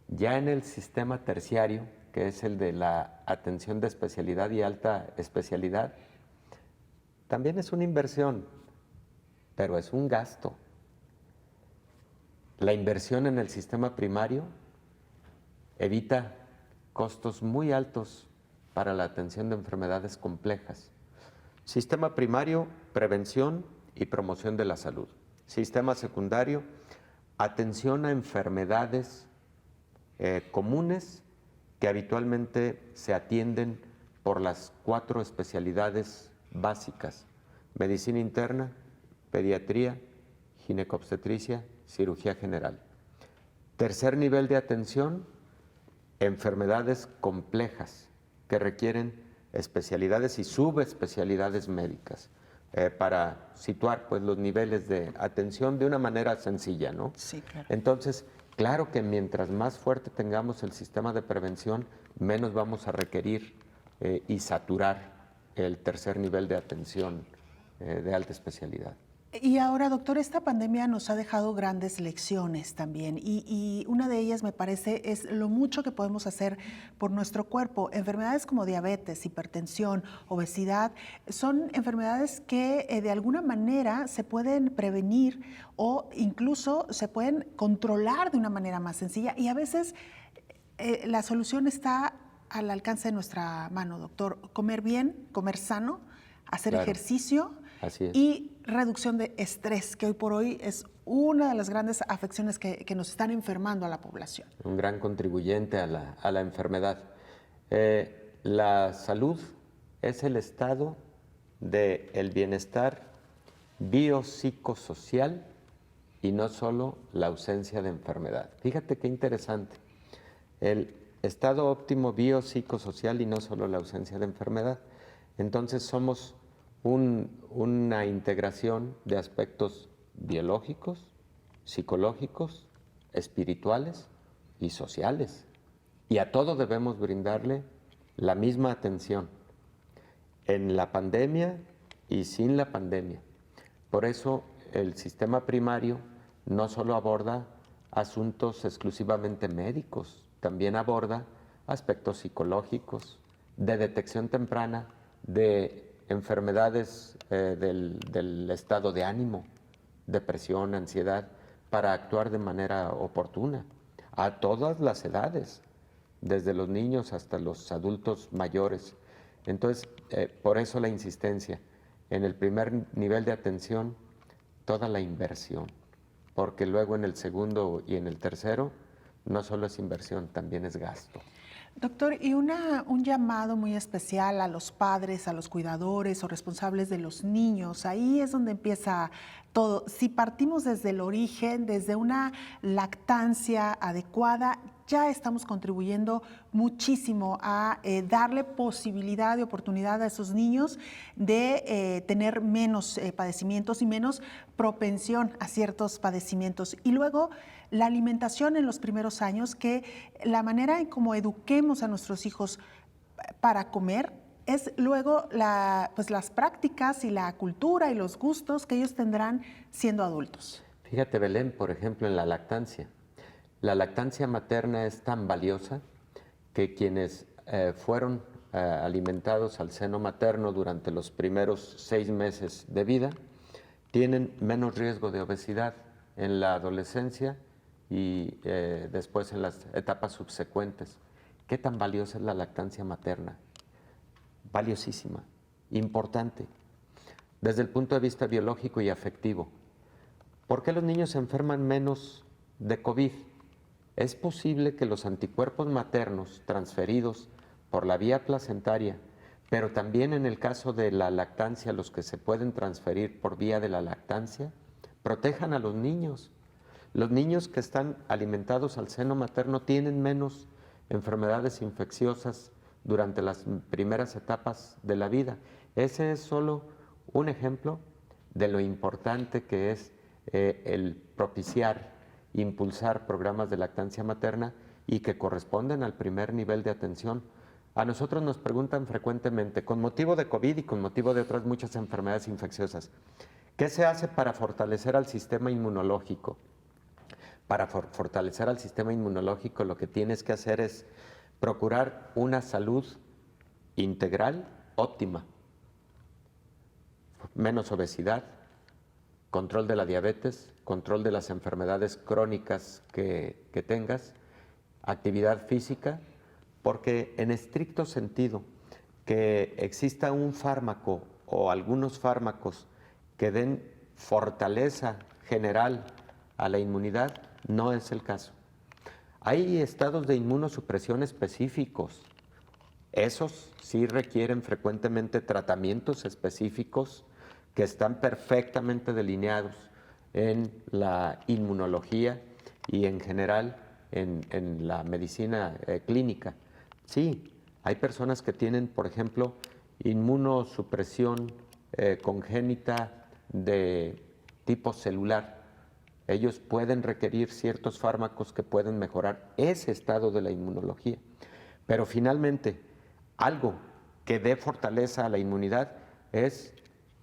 Ya en el sistema terciario, que es el de la atención de especialidad y alta especialidad, también es una inversión, pero es un gasto. La inversión en el sistema primario evita costos muy altos para la atención de enfermedades complejas. Sistema primario, prevención y promoción de la salud. Sistema secundario, atención a enfermedades comunes que habitualmente se atienden por las 4 especialidades básicas: medicina interna, pediatría, ginecobstetricia, cirugía general. Tercer nivel de atención, enfermedades complejas que requieren especialidades y subespecialidades médicas. Para situar pues, los niveles de atención de una manera sencilla, ¿no? Sí, claro. Entonces, claro que mientras más fuerte tengamos el sistema de prevención, menos vamos a requerir y saturar el tercer nivel de atención de alta especialidad. Y ahora, doctor, esta pandemia nos ha dejado grandes lecciones también, y una de ellas, me parece, es lo mucho que podemos hacer por nuestro cuerpo. Enfermedades como diabetes, hipertensión, obesidad, son enfermedades que de alguna manera se pueden prevenir o incluso se pueden controlar de una manera más sencilla, y a veces la solución está al alcance de nuestra mano, doctor. Comer bien, comer sano, hacer ejercicio, Así es. Y reducción de estrés, que hoy por hoy es una de las grandes afecciones que nos están enfermando a la población. Un gran contribuyente a la enfermedad. La salud es el estado del bienestar biopsicosocial y no solo la ausencia de enfermedad. Fíjate qué interesante. El estado óptimo biopsicosocial y no solo la ausencia de enfermedad. Entonces somos una integración de aspectos biológicos, psicológicos, espirituales y sociales. Y a todo debemos brindarle la misma atención, en la pandemia y sin la pandemia. Por eso el sistema primario no solo aborda asuntos exclusivamente médicos, también aborda aspectos psicológicos, de detección temprana, de enfermedades del estado de ánimo, depresión, ansiedad, para actuar de manera oportuna a todas las edades, desde los niños hasta los adultos mayores. Entonces, por eso la insistencia en el primer nivel de atención, toda la inversión, porque luego en el segundo y en el tercero no solo es inversión, también es gasto. Doctor, y un llamado muy especial a los padres, a los cuidadores o responsables de los niños. Ahí es donde empieza todo. Si partimos desde el origen, desde una lactancia adecuada, ya estamos contribuyendo muchísimo a darle posibilidad y oportunidad a esos niños de tener menos padecimientos y menos propensión a ciertos padecimientos. Y luego la alimentación en los primeros años, que la manera en cómo eduquemos a nuestros hijos para comer es luego las prácticas y la cultura y los gustos que ellos tendrán siendo adultos. Fíjate, Belén, por ejemplo, en la lactancia. La lactancia materna es tan valiosa que quienes fueron alimentados al seno materno durante los primeros 6 meses de vida tienen menos riesgo de obesidad en la adolescencia y después en las etapas subsecuentes. ¿Qué tan valiosa es la lactancia materna? Valiosísima, importante, desde el punto de vista biológico y afectivo. ¿Por qué los niños se enferman menos de COVID? Es posible que los anticuerpos maternos transferidos por la vía placentaria, pero también en el caso de la lactancia, los que se pueden transferir por vía de la lactancia, protejan a los niños. Los niños que están alimentados al seno materno tienen menos enfermedades infecciosas durante las primeras etapas de la vida. Ese es solo un ejemplo de lo importante que es el propiciar, impulsar programas de lactancia materna y que corresponden al primer nivel de atención. A nosotros nos preguntan frecuentemente, con motivo de COVID y con motivo de otras muchas enfermedades infecciosas, ¿qué se hace para fortalecer al sistema inmunológico? Para fortalecer al sistema inmunológico lo que tienes que hacer es procurar una salud integral óptima, menos obesidad, control de la diabetes, control de las enfermedades crónicas que tengas, actividad física, porque en estricto sentido que exista un fármaco o algunos fármacos que den fortaleza general a la inmunidad, no es el caso. Hay estados de inmunosupresión específicos. Esos sí requieren frecuentemente tratamientos específicos que están perfectamente delineados en la inmunología y en general en la medicina clínica. Sí, hay personas que tienen, por ejemplo, inmunosupresión congénita de tipo celular. Ellos pueden requerir ciertos fármacos que pueden mejorar ese estado de la inmunología. Pero finalmente, algo que dé fortaleza a la inmunidad es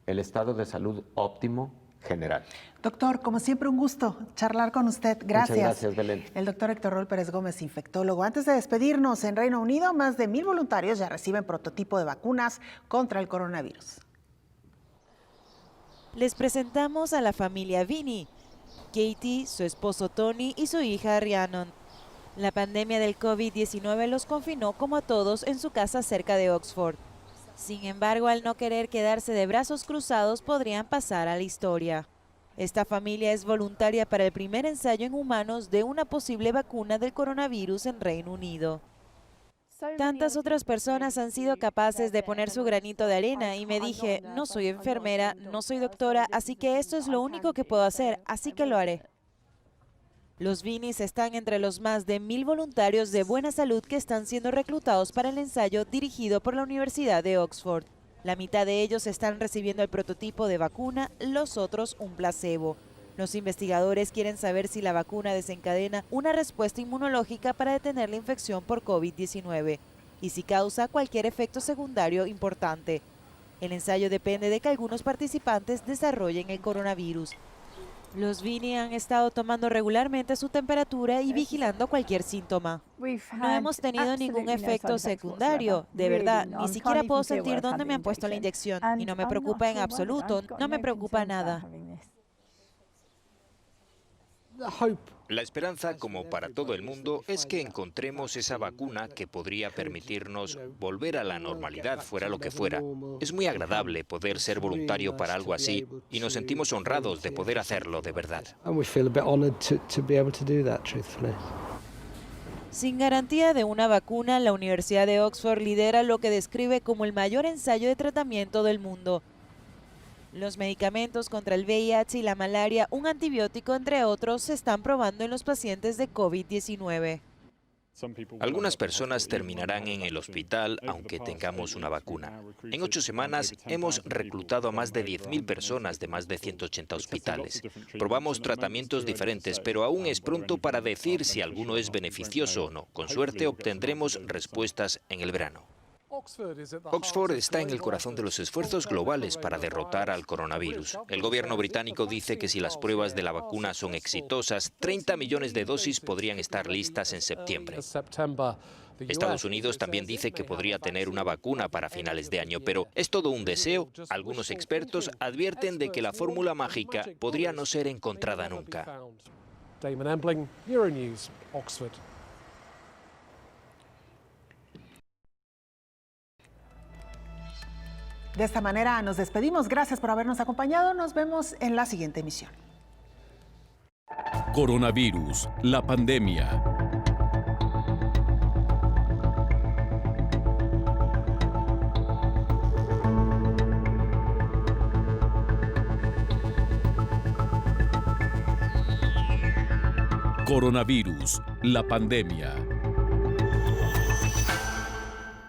el estado de salud óptimo general. Doctor, como siempre, un gusto charlar con usted. Gracias. Muchas gracias, Belén. El doctor Héctor Roel Pérez Gómez, infectólogo. Antes de despedirnos, en Reino Unido, más de 1,000 voluntarios ya reciben prototipo de vacunas contra el coronavirus. Les presentamos a la familia Vini, Katie, su esposo Tony y su hija Rhiannon. La pandemia del COVID-19 los confinó como a todos en su casa cerca de Oxford. Sin embargo, al no querer quedarse de brazos cruzados, podrían pasar a la historia. Esta familia es voluntaria para el primer ensayo en humanos de una posible vacuna del coronavirus en Reino Unido. Tantas otras personas han sido capaces de poner su granito de arena y me dije, no soy enfermera, no soy doctora, así que esto es lo único que puedo hacer, así que lo haré. Los Vinis están entre los más de 1000 voluntarios de buena salud que están siendo reclutados para el ensayo dirigido por la Universidad de Oxford. La mitad de ellos están recibiendo el prototipo de vacuna, los otros un placebo. Los investigadores quieren saber si la vacuna desencadena una respuesta inmunológica para detener la infección por COVID-19 y si causa cualquier efecto secundario importante. El ensayo depende de que algunos participantes desarrollen el coronavirus. Los Vini han estado tomando regularmente su temperatura y vigilando cualquier síntoma. No hemos tenido ningún efecto secundario, de verdad, ni siquiera puedo sentir dónde me han puesto la inyección y no me preocupa en absoluto, no me preocupa nada. La esperanza, como para todo el mundo, es que encontremos esa vacuna que podría permitirnos volver a la normalidad, fuera lo que fuera. Es muy agradable poder ser voluntario para algo así y nos sentimos honrados de poder hacerlo de verdad. Sin garantía de una vacuna, la Universidad de Oxford lidera lo que describe como el mayor ensayo de tratamiento del mundo. Los medicamentos contra el VIH y la malaria, un antibiótico entre otros, se están probando en los pacientes de COVID-19. Algunas personas terminarán en el hospital aunque tengamos una vacuna. En 8 semanas hemos reclutado a más de 10.000 personas de más de 180 hospitales. Probamos tratamientos diferentes, pero aún es pronto para decir si alguno es beneficioso o no. Con suerte obtendremos respuestas en el verano. Oxford está en el corazón de los esfuerzos globales para derrotar al coronavirus. El gobierno británico dice que si las pruebas de la vacuna son exitosas, 30 millones de dosis podrían estar listas en septiembre. Estados Unidos también dice que podría tener una vacuna para finales de año, pero es todo un deseo. Algunos expertos advierten de que la fórmula mágica podría no ser encontrada nunca. Damon Ambling, Euronews, Oxford. De esta manera nos despedimos. Gracias por habernos acompañado. Nos vemos en la siguiente emisión. Coronavirus, la pandemia. Coronavirus, la pandemia.